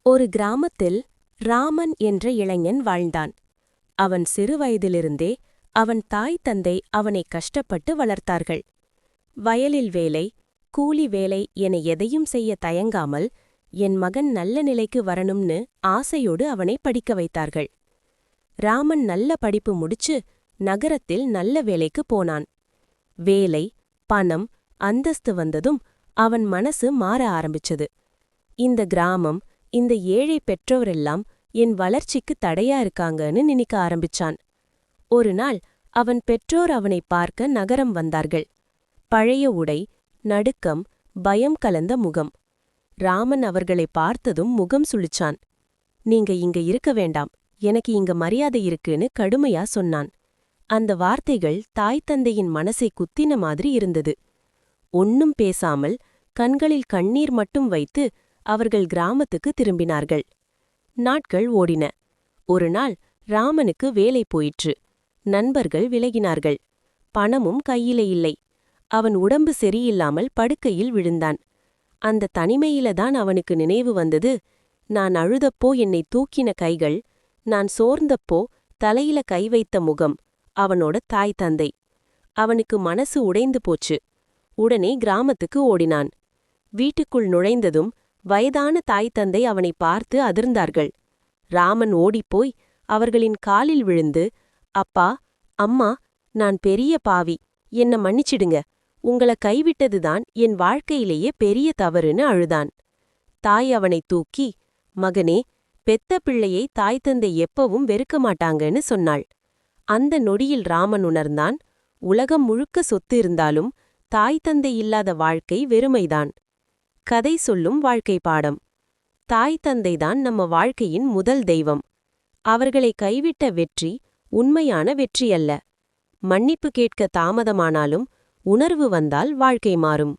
ஒரு கிராமத்தில் ராமன் என்ற இளைஞன் வாழ்ந்தான். அவன் சிறுவயதிலிருந்தே அவன் தாய் தந்தை அவனை கஷ்டப்பட்டு வளர்த்தார்கள். வயலில் வேலை, கூலி வேலை என எதையும் செய்ய தயங்காமல் என் மகன் நல்ல நிலைக்கு வரணும்னு ஆசையோடு அவனை படிக்க வைத்தார்கள். ராமன் நல்ல படிப்பு முடிச்சு நகரத்தில் நல்ல வேலைக்கு போனான். வேலை, பணம், அந்தஸ்து வந்ததும் அவன் மனசு மாற ஆரம்பிச்சது. இந்த கிராமம், இந்த ஏழை பெற்றோரெல்லாம் என் வளர்ச்சிக்கு தடையா இருக்காங்கன்னு நினைக்க ஆரம்பிச்சான். ஒரு நாள் அவன் பெற்றோர் அவனை பார்க்க நகரம் வந்தார்கள். பழைய உடை, நடுக்கம், பயம் கலந்த முகம். ராமன் அவர்களை பார்த்ததும் முகம் சுளிச்சான். நீங்க இங்க இருக்க வேண்டாம், எனக்கு இங்க மரியாதை இருக்குன்னு கடுமையா சொன்னான். அந்த வார்த்தைகள் தாய் தந்தையின் மனசை குத்தின மாதிரி இருந்தது. ஒன்னும் பேசாமல் கண்களில் கண்ணீர் மட்டும் வைத்து அவர்கள் கிராமத்துக்கு திரும்பினார்கள். நாட்கள் ஓடின. ஒரு நாள் ராமனுக்கு வேலை போயிற்று. நண்பர்கள் விலகினார்கள். பணமும் கையிலே இல்லை. அவன் உடம்பு சரியில்லாமல் படுக்கையில் விழுந்தான். அந்த தனிமையில்தான் அவனுக்கு நினைவு வந்தது, நான் அழுதப்போ என்னை தூக்கின கைகள், நான் சோர்ந்தப்போ தலையில கை வைத்த முகம், அவனோட தாய் தந்தை. அவனுக்கு மனசு உடைந்து போச்சு. உடனே கிராமத்துக்கு ஓடினான். வீட்டுக்குள் நுழைந்ததும் வயதான தாய் தந்தை அவனை பார்த்து அதிர்ந்தார்கள். ராமன் ஓடிப்போய் அவர்களின் காலில் விழுந்து, அப்பா, அம்மா, நான் பெரிய பாவி, என்ன மன்னிச்சிடுங்க, உங்கள கைவிட்டதுதான் என் வாழ்க்கையிலேயே பெரிய தவறுன்னு அழுதான். தாய் அவனை தூக்கி, மகனே, பெத்த பிள்ளையை தாய் தந்தை எப்பவும் வெறுக்க மாட்டாங்கன்னு சொன்னாள். அந்த நொடியில் ராமன் உணர்ந்தான், உலகம் முழுக்க சொத்து இருந்தாலும் தாய் தந்தை இல்லாத வாழ்க்கை வெறுமைதான். கதை சொல்லும் வாழ்க்கை பாடம். தாய் தந்தைதான் நம்ம வாழ்க்கையின் முதல் தெய்வம். அவர்களை கைவிட்ட வெற்றி உண்மையான வெற்றியல்ல. மன்னிப்பு கேட்க தாமதமானாலும் உணர்வு வந்தால் வாழ்க்கை மாறும்.